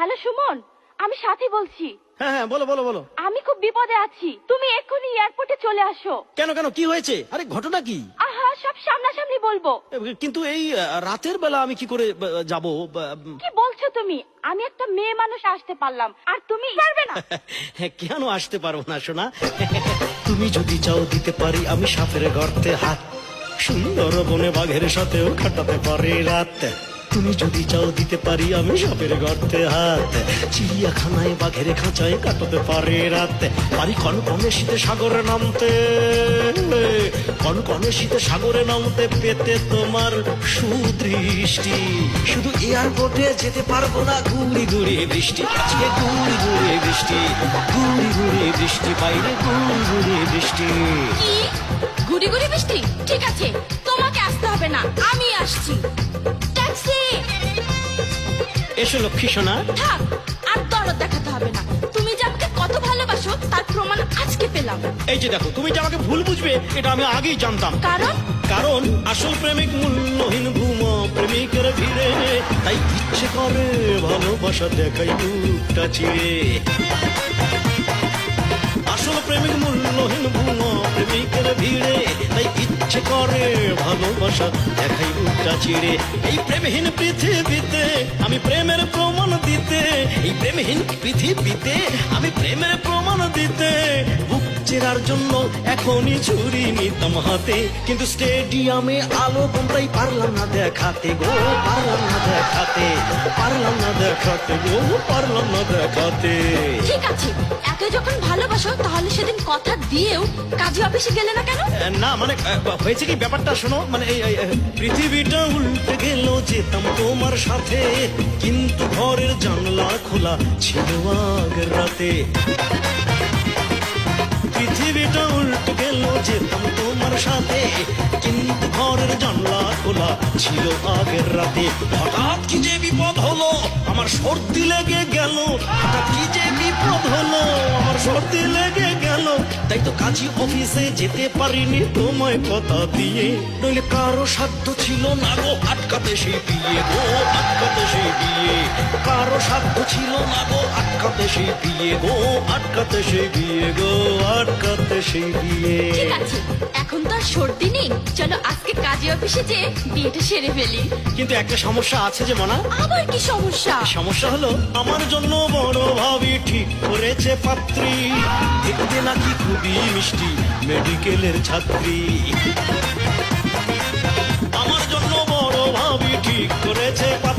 Hello Suman, আমি সাথী বলছি। হ্যাঁ হ্যাঁ, বলো বলো বলো। আমি খুব বিপদে আছি, তুমি এক্ষুনি এয়ারপোর্টে চলে আসো। কেন কেন, কি হয়েছে? আরে ঘটনা কি? আহা, সব সামনাসামনি বলবো। কিন্তু এই রাতের বেলা আমি কি করে যাব? কি বলছো তুমি? আমি একটা মেয়ে মানুষ আসতে পারলাম, আর তুমি পারবে না? কেন আসতে পারবো না সোনা? তুমি যদি চাও দিতে পারি আমি সাপের গর্তে হাত, সুন্দর বনে বাঘের সাথেও কাটাতে পারি রাত। তুমি যদি চাও দিতে পারি আমি সাপের গর্তে হাত, চিড়িয়াখানায় বাঘের খাঁচায় কাটাতে পারি রাত। পারি কনকনে শীতে সাগরে নামতে, কনকনে শীতে সাগরে নামতে, পেতে তোমার সুদৃষ্টি। শুধু এয়ারপোর্টে যেতে পারবো না, গুড়ি গুড়ি বৃষ্টি, আজকে গুড়ি গুড়ি বৃষ্টি, গুড়ি গুড়ি বৃষ্টি, বাইরে গুড়ি গুড়ি বৃষ্টি। কি গুড়ি গুড়ি বৃষ্টি? ঠিক আছে, তোমাকে আসতে হবে না, আমি আসছি। ট্যাক্সি! এসো লক্ষ্মী সোনা। থাক, আর দরদ দেখাতে হবে না। তুমি যে আমাকে কত ভালোবাসো তার প্রমাণ আজকে পেলাম। এই যে দেখো, তুমি যে আমাকে ভুল বুঝবে এটা আমি আগেই জানতাম। কারণ কারণ আসল প্রেমিক মূল্যহীন ভূমা প্রেমিকের ভিড়ে, তাই ইচ্ছে করে ভালোবাসা দেখাই বুকটা চিড়ে। আসল প্রেমিক মূল্যহীন ভূমা প্রেমিকের ভিড়ে, তাই ইচ্ছে করে ভালোবাসা দেখাই বুকটা চিড়ে। এই প্রেমহীন পৃথিবীতে আমি প্রেমের প্রমাণ দিতে, এই প্রেমহীন পৃথিবীতে আমি প্রেমের প্রমাণ দিতে, বুক চেরার জন্য এখনই ছুরি নিতাম হাতে, কিন্তু স্টেডিয়ামে আলো কমতাই পারলাম না দেখাতে গো, পারলাম না দেখাতে, পারলাম না দেখাতে গো, পারলাম না দেখাতে। ঠিক আছে, এত যখন ভালোবাসো তাহলে সেদিন কথা দিয়েও কাজী অফিসে গেলে না কেন? না মানে হয়েছে কি ব্যাপারটা শোনো, মানে এই পৃথিবীটা উল্টে গেল যেতাম তোমার সাথে, কিন্তু ঘরের জানলা খোলা ছিল আগের রাতে। পৃথিবীটা উল্টে গেল যেতাম তোমার সাথে, কিন্তু ঘরের জানলা খোলা ছিল আগের রাতে। হঠাৎ কি যে বিপদ হলো, আমার সর্দি লেগে গেল, হঠাৎ কি যে বিপদ হলো, আমার সর্দি লেগে গেল, তাই তো কাজী অফিসে যেতে পারিনি তোমায় কথা দিয়ে, নইলে কারো সাধ্য ছিল না গো আটকাতে সেই বিয়ে গো, আটকাতে সেই বিয়ে, কারো সাধ্য ছিল না গো আটকাতে সেই বিয়ে গো, আটকাতে সেই বিয়ে গো, আটকাতে সেই বিয়ে। ঠিক আছে, এখন তো আর সর্দি নেই, চলো আজকে কাজী অফিসে যে বিয়েটা সেরে ফেলি। কিন্তু একটা সমস্যা আছে যে মনা। আবার কি সমস্যা? সমস্যা হলো আমার জন্য বড় ভাবি ঠিক করেছে পাত্রী, দেখতে নাকি খুবই মিষ্টি, মেডিকেলের ছাত্রী। আমার জন্য বড় ভাবি ঠিক করেছে পাত্রী,